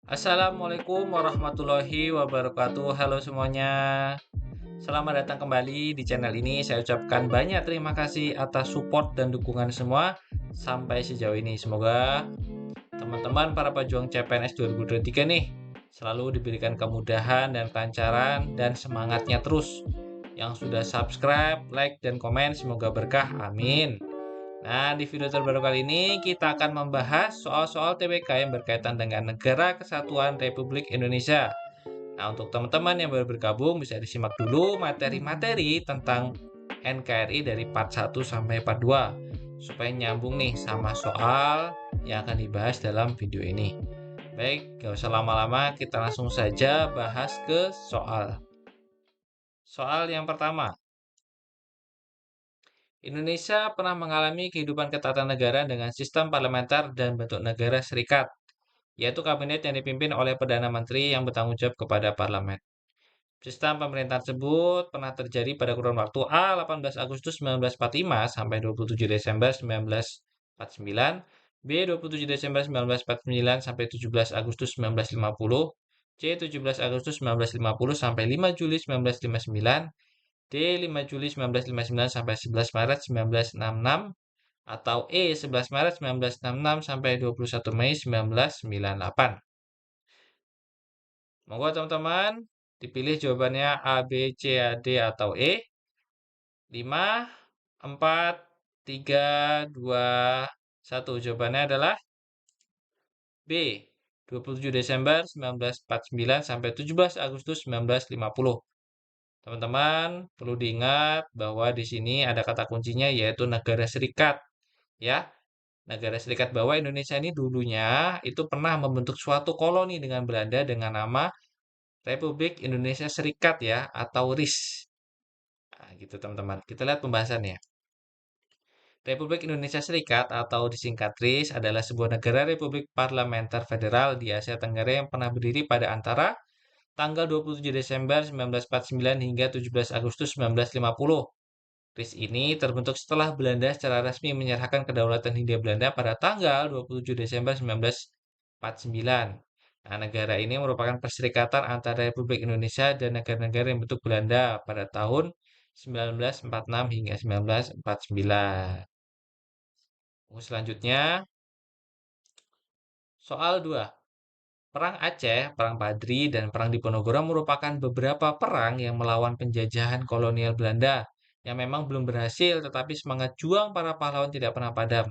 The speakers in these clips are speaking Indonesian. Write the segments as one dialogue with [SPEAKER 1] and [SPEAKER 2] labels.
[SPEAKER 1] Assalamualaikum warahmatullahi wabarakatuh. Halo semuanya. Selamat datang kembali di channel ini. Saya ucapkan banyak terima kasih atas support dan dukungan semua sampai sejauh ini. Semoga teman-teman para pejuang CPNS 2023 nih selalu diberikan kemudahan dan kelancaran dan semangatnya terus. Yang sudah subscribe, like, dan komen semoga berkah. Amin. Nah, di video terbaru kali ini kita akan membahas soal-soal TBK yang berkaitan dengan Negara Kesatuan Republik Indonesia. Nah, untuk teman-teman yang baru bergabung bisa disimak dulu materi-materi tentang NKRI dari part 1 sampai part 2 supaya nyambung nih sama soal yang akan dibahas dalam video ini. Baik, gak usah lama-lama, kita langsung saja bahas ke soal. Soal yang pertama, Indonesia pernah mengalami kehidupan ketatanegaraan dengan sistem parlementer dan bentuk negara serikat, yaitu kabinet yang dipimpin oleh Perdana Menteri yang bertanggung jawab kepada parlemen. Sistem pemerintahan tersebut pernah terjadi pada kurun waktu A 18 Agustus 1945 sampai 27 Desember 1949, B 27 Desember 1949 sampai 17 Agustus 1950, C 17 Agustus 1950 sampai 5 Juli 1959, D 5 Juli 1959 sampai 11 Maret 1966, atau E 11 Maret 1966 sampai 21 Mei 1998. Monggo teman-teman, dipilih jawabannya A, B, C, D, atau E. 5, 4, 3, 2, 1. Jawabannya adalah B. 27 Desember 1949 sampai 17 Agustus 1950. Teman-teman, perlu diingat bahwa di sini ada kata kuncinya yaitu negara serikat, ya. Negara Serikat bahwa Indonesia ini dulunya itu pernah membentuk suatu koloni dengan Belanda dengan nama Republik Indonesia Serikat ya atau RIS. Nah, gitu teman-teman. Kita lihat pembahasannya. Republik Indonesia Serikat atau disingkat RIS adalah sebuah negara republik parlementer federal di Asia Tenggara yang pernah berdiri pada antara tanggal 27 Desember 1949 hingga 17 Agustus 1950. RIS ini terbentuk setelah Belanda secara resmi menyerahkan kedaulatan Hindia Belanda pada tanggal 27 Desember 1949. Nah, negara ini merupakan perserikatan antara Republik Indonesia dan negara-negara yang bentuk Belanda pada tahun 1946 hingga 1949. Selanjutnya, soal 2. Perang Aceh, Perang Padri, dan Perang Diponegoro merupakan beberapa perang yang melawan penjajahan kolonial Belanda yang memang belum berhasil, tetapi semangat juang para pahlawan tidak pernah padam.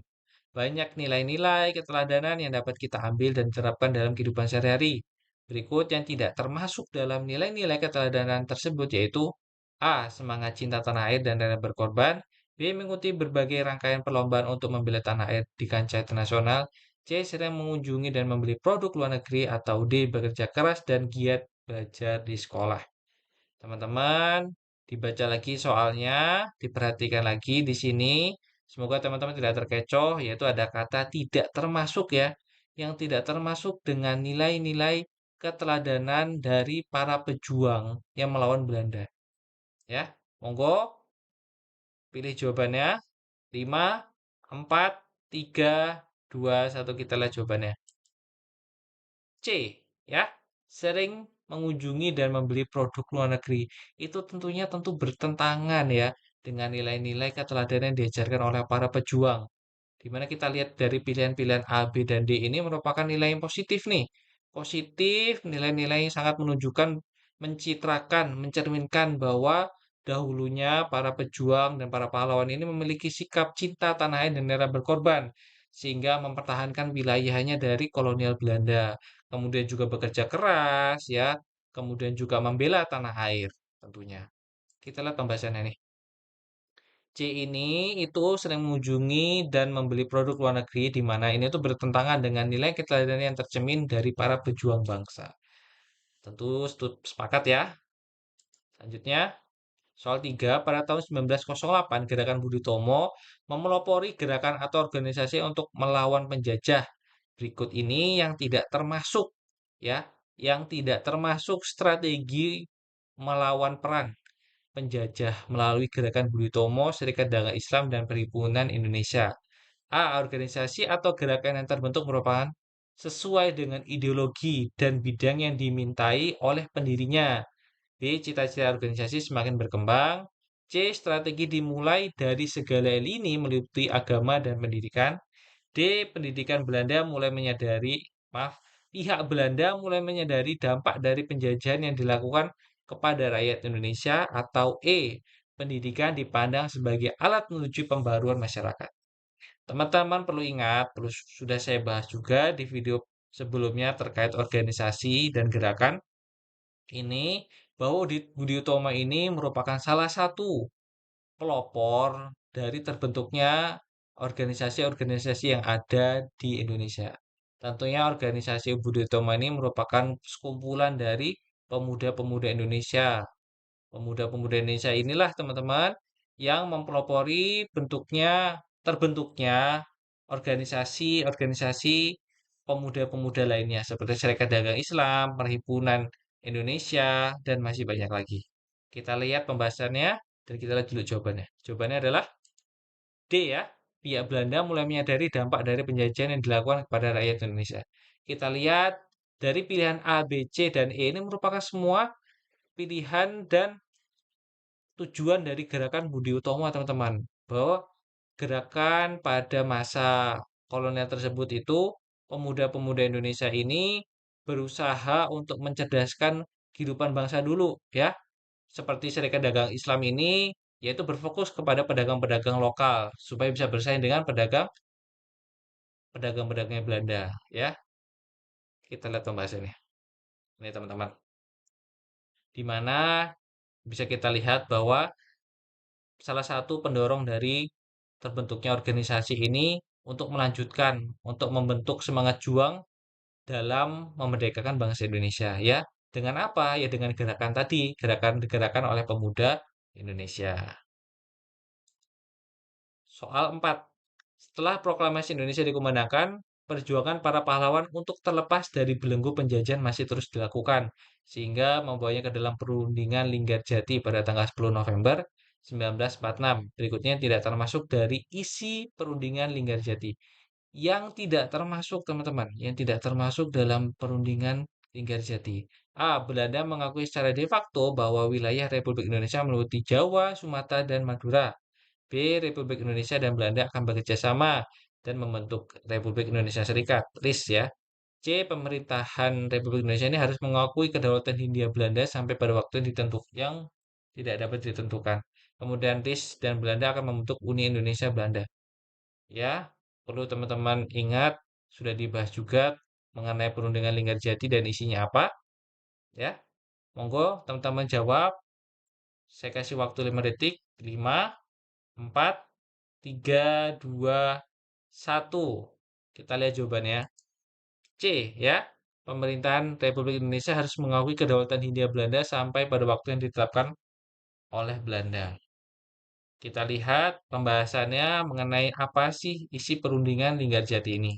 [SPEAKER 1] Banyak nilai-nilai keteladanan yang dapat kita ambil dan terapkan dalam kehidupan sehari-hari. Berikut yang tidak termasuk dalam nilai-nilai keteladanan tersebut yaitu A. Semangat cinta tanah air dan rela berkorban. B. Mengikuti berbagai rangkaian perlombaan untuk membela tanah air di kancah internasional. C. Sering mengunjungi dan membeli produk luar negeri. Atau D. Bekerja keras dan giat belajar di sekolah. Teman-teman, dibaca lagi soalnya, diperhatikan lagi di sini. Semoga teman-teman tidak terkecoh, yaitu ada kata tidak termasuk ya, yang tidak termasuk dengan nilai-nilai keteladanan dari para pejuang yang melawan Belanda. Ya, monggo pilih jawabannya. 5, 4, 3, 2, 1. Kita lihat jawabannya. C, ya, sering mengunjungi dan membeli produk luar negeri. Itu tentu bertentangan ya dengan nilai-nilai keteladanan yang diajarkan oleh para pejuang. Di mana kita lihat dari pilihan-pilihan A, B, dan D ini merupakan nilai yang positif nih. Positif, nilai-nilai yang sangat menunjukkan, mencitrakan, mencerminkan bahwa dahulunya para pejuang dan para pahlawan ini memiliki sikap cinta tanah air dan rela berkorban, sehingga mempertahankan wilayahnya dari kolonial Belanda. Kemudian juga bekerja keras, ya, kemudian juga membela tanah air tentunya. Kita lihat pembahasannya nih. C ini itu sering mengunjungi dan membeli produk luar negeri di mana ini tuh bertentangan dengan nilai keteladanan yang tercemin dari para pejuang bangsa. Tentu sepakat ya. Selanjutnya, soal 3, pada tahun 1908 Gerakan Budi Tomo memelopori gerakan atau organisasi untuk melawan penjajah. Berikut ini yang tidak termasuk ya, yang tidak termasuk strategi melawan perang penjajah melalui Gerakan Budi Tomo, Serikat Dagang Islam, dan Perhimpunan Indonesia. A. Organisasi atau gerakan yang terbentuk merupakan sesuai dengan ideologi dan bidang yang dimintai oleh pendirinya. B. Cita-cita organisasi semakin berkembang. C. Strategi dimulai dari segala lini meliputi agama dan pendidikan. D. Pihak Belanda mulai menyadari dampak dari penjajahan yang dilakukan kepada rakyat Indonesia. Atau E. Pendidikan dipandang sebagai alat menuju pembaruan masyarakat. Teman-teman perlu ingat, sudah saya bahas juga di video sebelumnya terkait organisasi dan gerakan ini, bahwa Budi Utomo ini merupakan salah satu pelopor dari terbentuknya organisasi-organisasi yang ada di Indonesia. Tentunya organisasi Budi Utomo ini merupakan sekumpulan dari pemuda-pemuda Indonesia. Pemuda-pemuda Indonesia inilah teman-teman yang mempelopori terbentuknya organisasi-organisasi pemuda-pemuda lainnya seperti Serikat Dagang Islam, Perhimpunan Indonesia, dan masih banyak lagi. Kita lihat pembahasannya dan kita lihat dulu jawabannya. Jawabannya adalah D ya. Pihak Belanda mulai menyadari dampak dari penjajahan yang dilakukan kepada rakyat Indonesia. Kita lihat dari pilihan A, B, C, dan E ini merupakan semua pilihan dan tujuan dari gerakan Budi Utomo, teman-teman. Bahwa gerakan pada masa kolonial tersebut itu, pemuda-pemuda Indonesia ini berusaha untuk mencerdaskan kehidupan bangsa dulu, ya. Seperti Serikat Dagang Islam ini, yaitu berfokus kepada pedagang-pedagang lokal, supaya bisa bersaing dengan pedagang-pedagangnya Belanda, ya. Kita lihat pembahasannya. Ini teman-teman. Di mana bisa kita lihat bahwa salah satu pendorong dari terbentuknya organisasi ini untuk membentuk semangat juang dalam memerdekakan bangsa Indonesia, ya. Dengan apa? Ya dengan gerakan tadi, gerakan-gerakan oleh pemuda Indonesia. Soal 4. Setelah proklamasi Indonesia dikumandangkan, perjuangan para pahlawan untuk terlepas dari belenggu penjajahan masih terus dilakukan, sehingga membawanya ke dalam perundingan Linggarjati pada tanggal 10 November 1946. Berikutnya tidak termasuk dari isi perundingan Linggarjati. Yang tidak termasuk, teman-teman, yang tidak termasuk dalam perundingan Linggarjati. A. Belanda mengakui secara de facto bahwa wilayah Republik Indonesia meliputi Jawa, Sumatera, dan Madura. B. Republik Indonesia dan Belanda akan bekerja sama dan membentuk Republik Indonesia Serikat. RIS ya. C. Pemerintahan Republik Indonesia ini harus mengakui kedaulatan Hindia Belanda sampai pada waktu yang tidak dapat ditentukan. Kemudian RIS dan Belanda akan membentuk Uni Indonesia Belanda. Ya, perlu teman-teman ingat, sudah dibahas juga mengenai perundingan Linggarjati dan isinya apa. Ya, monggo teman-teman jawab. Saya kasih waktu 5 detik. 5, 4, 3, 2, 1. Kita lihat jawabannya. C ya. Pemerintahan Republik Indonesia harus mengakui kedaulatan Hindia Belanda sampai pada waktu yang ditetapkan oleh Belanda. Kita lihat pembahasannya mengenai apa sih isi perundingan Linggarjati ini.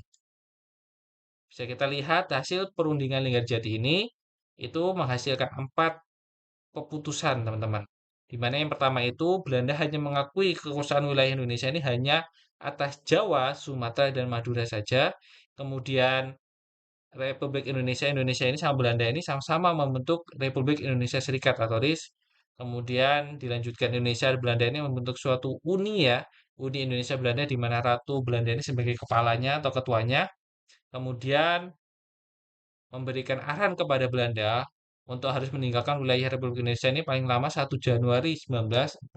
[SPEAKER 1] Bisa kita lihat hasil perundingan Linggarjati ini itu menghasilkan 4 keputusan, teman-teman. Di mana yang pertama itu Belanda hanya mengakui kekuasaan wilayah Indonesia ini hanya atas Jawa, Sumatera, dan Madura saja. Kemudian Indonesia ini sama Belanda ini sama-sama membentuk Republik Indonesia Serikat atau RIS. Kemudian dilanjutkan Indonesia dan Belanda ini membentuk suatu uni ya, Uni Indonesia Belanda di mana Ratu Belanda ini sebagai kepalanya atau ketuanya. Kemudian memberikan arahan kepada Belanda untuk harus meninggalkan wilayah Republik Indonesia ini paling lama 1 Januari 1949.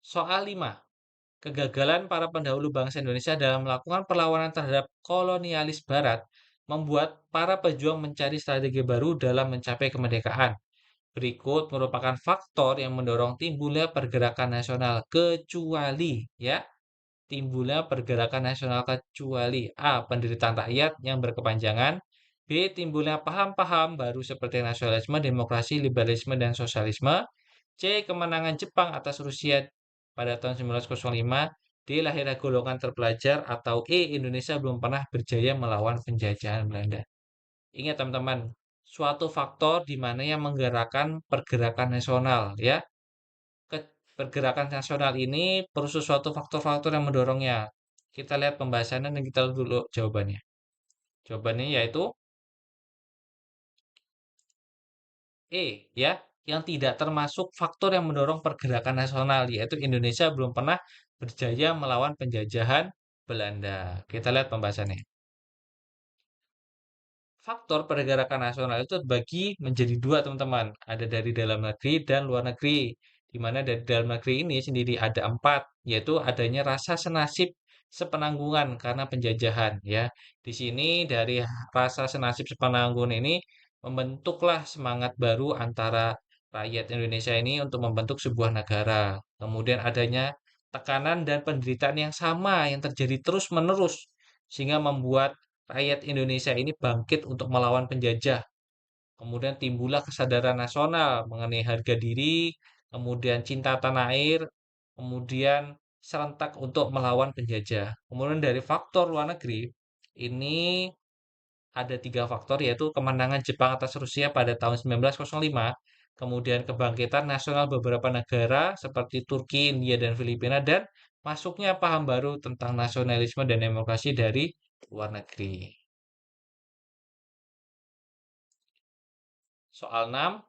[SPEAKER 1] Soal 5. Kegagalan para pendahulu bangsa Indonesia dalam melakukan perlawanan terhadap kolonialis Barat membuat para pejuang mencari strategi baru dalam mencapai kemerdekaan. Berikut merupakan faktor yang mendorong timbulnya pergerakan nasional kecuali ya, timbulnya pergerakan nasional kecuali A. Penderitaan rakyat yang berkepanjangan. B. Timbulnya paham-paham baru seperti nasionalisme, demokrasi, liberalisme, dan sosialisme. C. Kemenangan Jepang atas Rusia pada tahun 1905. D. Lahirnya golongan terpelajar. Atau E. Indonesia belum pernah berjaya melawan penjajahan Belanda. Ingat teman-teman, suatu faktor di mana yang menggerakkan pergerakan nasional ya. Pergerakan nasional ini perlu sesuatu faktor-faktor yang mendorongnya. Kita lihat pembahasannya dan kita lihat dulu jawabannya. Jawabannya yaitu E, ya, yang tidak termasuk faktor yang mendorong pergerakan nasional, yaitu Indonesia belum pernah berjaya melawan penjajahan Belanda. Kita lihat pembahasannya. Faktor pergerakan nasional itu terbagi menjadi dua, teman-teman. Ada dari dalam negeri dan luar negeri. Di mana dari dalam negeri ini sendiri ada empat, yaitu adanya rasa senasib sepenanggungan karena penjajahan. Ya, di sini dari rasa senasib sepenanggungan ini membentuklah semangat baru antara rakyat Indonesia ini untuk membentuk sebuah negara. Kemudian adanya tekanan dan penderitaan yang sama yang terjadi terus-menerus sehingga membuat rakyat Indonesia ini bangkit untuk melawan penjajah. Kemudian timbullah kesadaran nasional mengenai harga diri, kemudian cinta tanah air, kemudian serentak untuk melawan penjajah. Kemudian dari faktor luar negeri, ini ada tiga faktor, yaitu kemenangan Jepang atas Rusia pada tahun 1905, kemudian kebangkitan nasional beberapa negara seperti Turki, India, dan Filipina, dan masuknya paham baru tentang nasionalisme dan demokrasi dari luar negeri. Soal 6,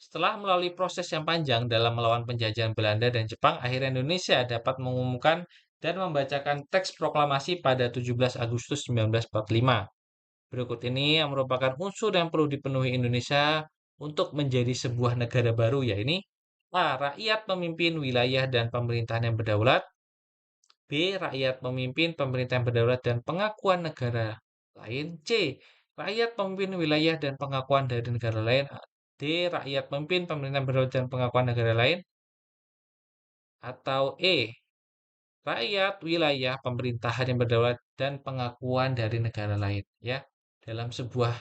[SPEAKER 1] setelah melalui proses yang panjang dalam melawan penjajahan Belanda dan Jepang, akhirnya Indonesia dapat mengumumkan dan membacakan teks proklamasi pada 17 Agustus 1945. Berikut ini yang merupakan unsur yang perlu dipenuhi Indonesia untuk menjadi sebuah negara baru, yaitu A. Rakyat memimpin wilayah dan pemerintahan yang berdaulat. B. Rakyat memimpin pemerintahan berdaulat dan pengakuan negara lain. C. Rakyat memimpin wilayah dan pengakuan dari negara lain. D. Rakyat memimpin pemerintahan berdaulat dan pengakuan negara lain. Atau E. Rakyat, wilayah, pemerintahan yang berdaulat dan pengakuan dari negara lain. Ya, dalam sebuah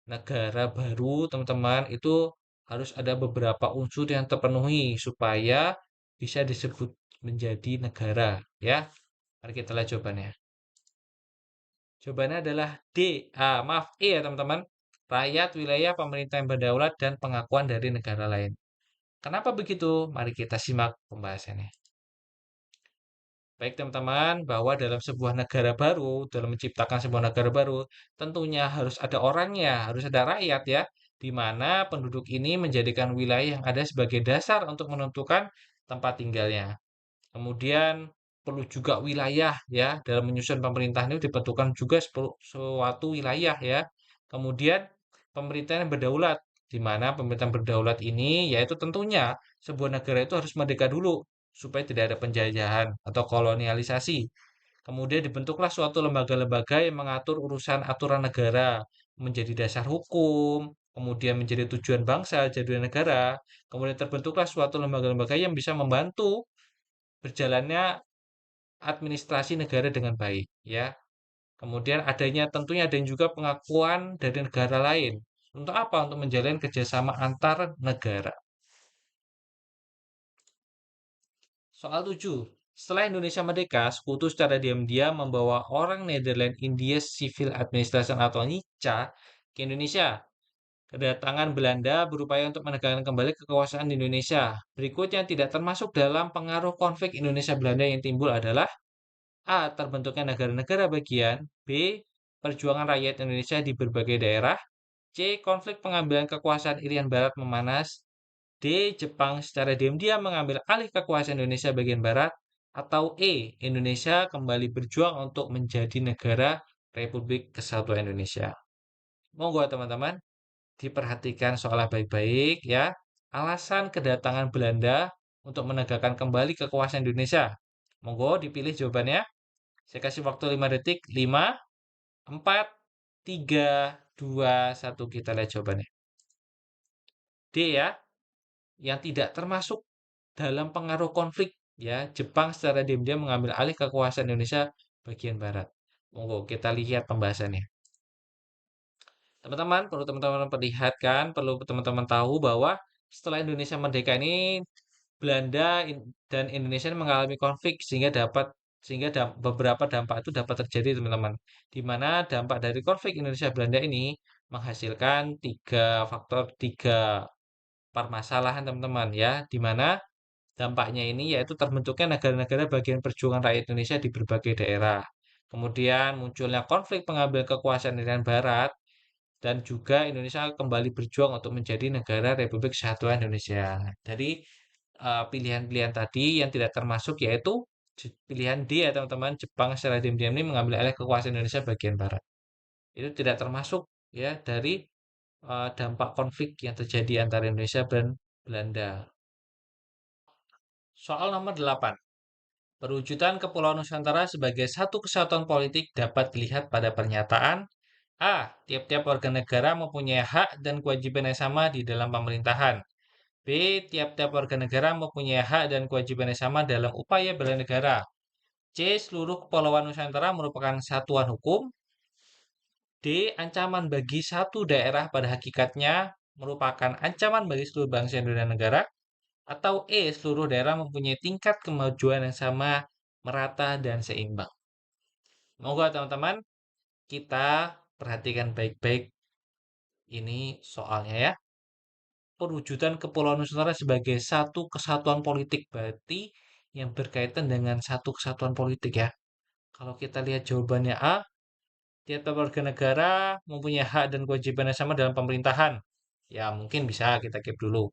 [SPEAKER 1] negara baru, teman-teman, itu harus ada beberapa unsur yang terpenuhi supaya bisa disebut menjadi negara. Ya, mari kita lihat jawabannya. Jawabannya adalah D. Maaf, E ya teman-teman. Rakyat, wilayah, pemerintah yang berdaulat, dan pengakuan dari negara lain. Kenapa begitu? Mari kita simak pembahasannya. Baik teman-teman, bahwa dalam sebuah negara baru, dalam menciptakan sebuah negara baru, tentunya harus ada orangnya, harus ada rakyat ya, di mana penduduk ini menjadikan wilayah yang ada sebagai dasar untuk menentukan tempat tinggalnya. Kemudian perlu juga wilayah ya, dalam menyusun pemerintahan itu dibentukkan juga suatu wilayah ya. Kemudian pemerintahan yang berdaulat, di mana pemerintahan berdaulat ini yaitu tentunya sebuah negara itu harus merdeka dulu supaya tidak ada penjajahan atau kolonialisasi. Kemudian dibentuklah suatu lembaga-lembaga yang mengatur urusan aturan negara menjadi dasar hukum, kemudian menjadi tujuan bangsa, jadi negara. Kemudian terbentuklah suatu lembaga-lembaga yang bisa membantu berjalannya administrasi negara dengan baik, ya. Kemudian adanya tentunya dan juga pengakuan dari negara lain. Untuk apa? Untuk menjalin kerjasama antar negara. Soal 7. Setelah Indonesia merdeka, Sekutu secara diam-diam membawa orang Netherlands India Civil Administration atau NICA ke Indonesia. Kedatangan Belanda berupaya untuk menegakkan kembali kekuasaan di Indonesia. Berikut yang tidak termasuk dalam pengaruh konflik Indonesia-Belanda yang timbul adalah A. Terbentuknya negara-negara bagian. B. Perjuangan rakyat Indonesia di berbagai daerah. C. Konflik pengambilan kekuasaan Irian Barat memanas. D. Jepang secara diam-diam mengambil alih kekuasaan Indonesia bagian barat. Atau E. Indonesia kembali berjuang untuk menjadi negara Republik Kesatuan Indonesia. Monggo teman-teman, diperhatikan soalnya baik-baik ya. Alasan kedatangan Belanda untuk menegakkan kembali kekuasaan Indonesia. Monggo dipilih jawabannya. Saya kasih waktu 5 detik. 5, 4, 3, 2, 1. Kita lihat jawabannya. D ya, yang tidak termasuk dalam pengaruh konflik ya. Jepang secara diam-diam mengambil alih kekuasaan Indonesia bagian barat. Monggo kita lihat pembahasannya. Teman-teman, perlu teman-teman perlihatkan, perlu teman-teman tahu bahwa setelah Indonesia merdeka ini Belanda dan Indonesia mengalami konflik sehingga beberapa dampak itu dapat terjadi teman-teman. Di mana dampak dari konflik Indonesia Belanda ini menghasilkan tiga faktor, tiga permasalahan teman-teman ya. Di mana Dampaknya ini yaitu terbentuknya negara-negara bagian perjuangan rakyat Indonesia di berbagai daerah. Kemudian munculnya konflik pengambil kekuasaan Irian Barat dan juga Indonesia kembali berjuang untuk menjadi negara Republik Kesatuan Indonesia. Jadi pilihan-pilihan tadi yang tidak termasuk yaitu pilihan D ya teman-teman, Jepang secara diam-diam ini mengambil alih kekuasaan Indonesia bagian barat. Itu tidak termasuk ya dari dampak konflik yang terjadi antara Indonesia dan Belanda. Soal nomor 8. Perwujudan Kepulauan Nusantara sebagai satu kesatuan politik dapat dilihat pada pernyataan A. Tiap-tiap warga negara mempunyai hak dan kewajiban yang sama di dalam pemerintahan. B. Tiap-tiap warga negara mempunyai hak dan kewajiban yang sama dalam upaya bela negara. C. Seluruh Kepulauan Nusantara merupakan satuan hukum. D. Ancaman bagi satu daerah pada hakikatnya merupakan ancaman bagi seluruh bangsa dan negara. Atau E. Seluruh daerah mempunyai tingkat kemajuan yang sama, merata, dan seimbang. Moga teman-teman kita perhatikan baik-baik ini soalnya ya. Perwujudan Kepulauan Nusantara sebagai satu kesatuan politik berarti yang berkaitan dengan satu kesatuan politik ya. Kalau kita lihat jawabannya A, tiap-tiap warga negara mempunyai hak dan kewajiban yang sama dalam pemerintahan. Ya, mungkin bisa kita keep dulu.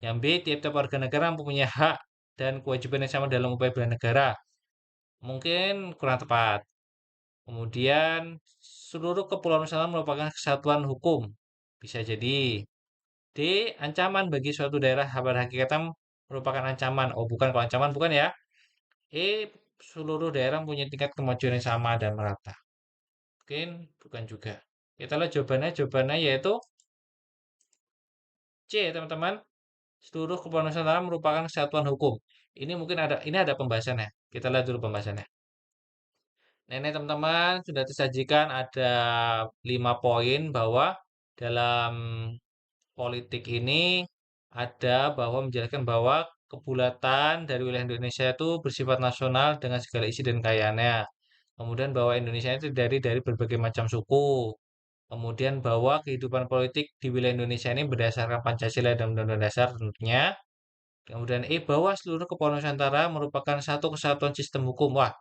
[SPEAKER 1] Yang B, tiap-tiap warga negara mempunyai hak dan kewajiban yang sama dalam upaya bela negara. Mungkin kurang tepat. Kemudian, seluruh Kepulauan Nusantara merupakan kesatuan hukum. Bisa jadi. D. Ancaman bagi suatu daerah pada hakikatnya merupakan ancaman. Oh, bukan kalau ancaman, bukan ya. E. Seluruh daerah mempunyai tingkat kemajuan yang sama dan merata. Mungkin bukan juga. Kita lihat jawabannya. Jawabannya yaitu C, teman-teman. Seluruh Kepulauan Nusantara merupakan kesatuan hukum. Ini ada pembahasannya. Kita lihat dulu pembahasannya. Nah, ini teman-teman sudah disajikan ada 5 poin bahwa dalam politik ini ada bahwa menjelaskan bahwa kebulatan dari wilayah Indonesia itu bersifat nasional dengan segala isi dan kayaannya. Kemudian bahwa Indonesia itu dari berbagai macam suku. Kemudian bahwa kehidupan politik di wilayah Indonesia ini berdasarkan Pancasila dan Undang-Undang Dasar tentunya. Kemudian bahwa seluruh Kepulauan Nusantara merupakan satu kesatuan sistem hukum. Wah,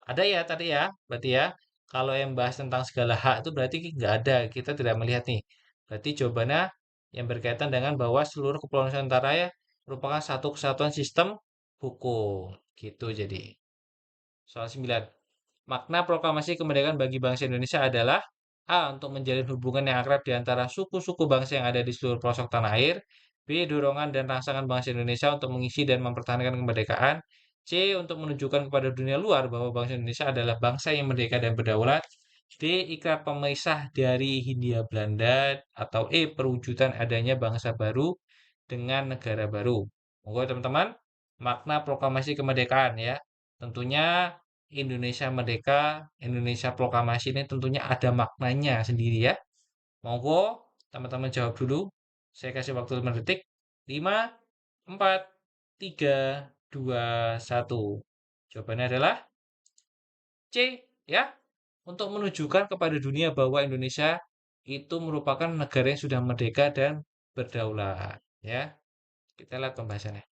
[SPEAKER 1] ada ya tadi ya, berarti ya. Kalau yang bahas tentang segala hak itu berarti nggak ada, kita tidak melihat nih. Berarti jawabannya yang berkaitan dengan bahwa seluruh Kepulauan Nusantara ya merupakan satu kesatuan sistem hukum. Gitu jadi. Soal 9. Makna proklamasi kemerdekaan bagi bangsa Indonesia adalah A. Untuk menjalin hubungan yang akrab di antara suku-suku bangsa yang ada di seluruh pelosok tanah air. B. Dorongan dan rangsangan bangsa Indonesia untuk mengisi dan mempertahankan kemerdekaan. C. Untuk menunjukkan kepada dunia luar bahwa bangsa Indonesia adalah bangsa yang merdeka dan berdaulat. D. Ikrar pemisah dari Hindia Belanda. Atau E. Perwujudan adanya bangsa baru dengan negara baru. Monggo teman-teman, makna proklamasi kemerdekaan ya. Tentunya Indonesia Merdeka, Indonesia Proklamasi ini tentunya ada maknanya sendiri ya. Monggo teman-teman jawab dulu. Saya kasih waktu 5 detik. 5, 4, 3, 2, 1. Jawabannya adalah C ya. Untuk menunjukkan kepada dunia bahwa Indonesia itu merupakan negara yang sudah merdeka dan berdaulat ya. Kita lihat pembahasannya.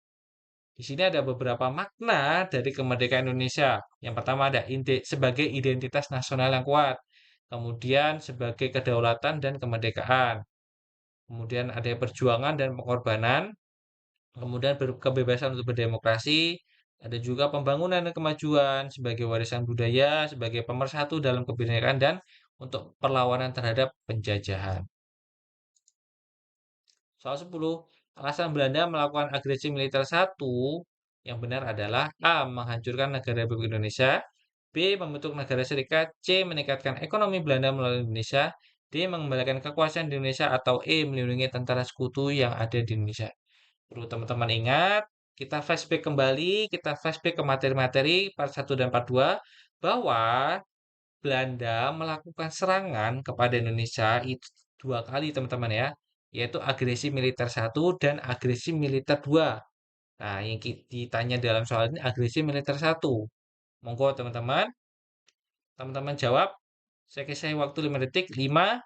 [SPEAKER 1] Di sini ada beberapa makna dari kemerdekaan Indonesia. Yang pertama ada sebagai identitas nasional yang kuat. Kemudian sebagai kedaulatan dan kemerdekaan. Kemudian ada perjuangan dan pengorbanan. Kemudian kebebasan untuk berdemokrasi. Ada juga pembangunan dan kemajuan sebagai warisan budaya, sebagai pemersatu dalam kebinekaan dan untuk perlawanan terhadap penjajahan. Soal 10, alasan Belanda melakukan agresi militer satu yang benar adalah A. Menghancurkan negara Republik Indonesia. B. Membentuk negara serikat. C. Meningkatkan ekonomi Belanda melalui Indonesia. D. Mengembalikan kekuasaan di Indonesia. Atau E. Melindungi tentara sekutu yang ada di Indonesia. Perlu teman-teman ingat, kita flashback kembali, kita flashback ke materi-materi part 1 dan part 2, bahwa Belanda melakukan serangan kepada Indonesia itu 2 kali teman-teman ya, yaitu agresi militer 1 dan agresi militer 2. Nah, yang ditanya dalam soal ini agresi militer 1. Monggo teman-teman, teman-teman jawab. Saya kasih waktu 5 detik. 5,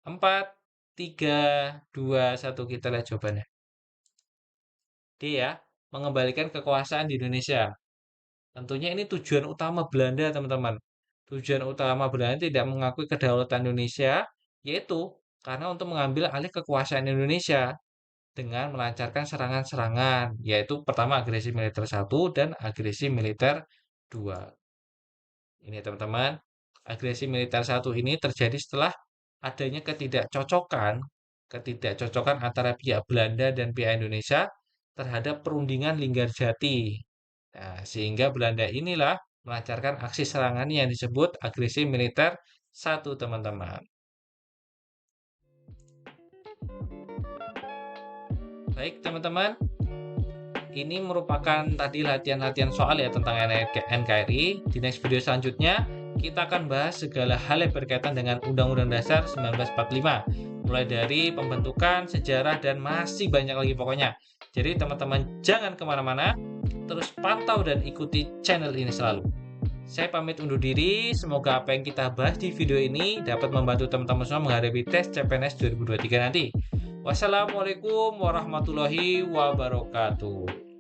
[SPEAKER 1] 4, 3, 2, 1. Kita lihat jawabannya. D ya. mengembalikan kekuasaan di Indonesia. Tentunya ini tujuan utama Belanda, teman-teman. Tujuan utama Belanda tidak mengakui kedaulatan Indonesia, yaitu karena untuk mengambil alih kekuasaan Indonesia dengan melancarkan serangan-serangan, yaitu pertama agresi militer satu dan agresi militer 2. Ini teman-teman, agresi militer satu ini terjadi setelah adanya ketidakcocokan antara pihak Belanda dan pihak Indonesia terhadap perundingan Linggarjati. Nah, sehingga Belanda inilah melancarkan aksi serangan yang disebut agresi militer satu, teman-teman. Baik, teman-teman, ini merupakan tadi latihan-latihan soal ya tentang NKRI. Di next video selanjutnya, kita akan bahas segala hal yang berkaitan dengan Undang-Undang Dasar 1945. Mulai dari pembentukan, sejarah, dan masih banyak lagi pokoknya. Jadi teman-teman jangan kemana-mana, terus pantau dan ikuti channel ini selalu. Saya pamit undur diri, semoga apa yang kita bahas di video ini dapat membantu teman-teman semua menghadapi tes CPNS 2023 nanti. Wassalamualaikum warahmatullahi wabarakatuh.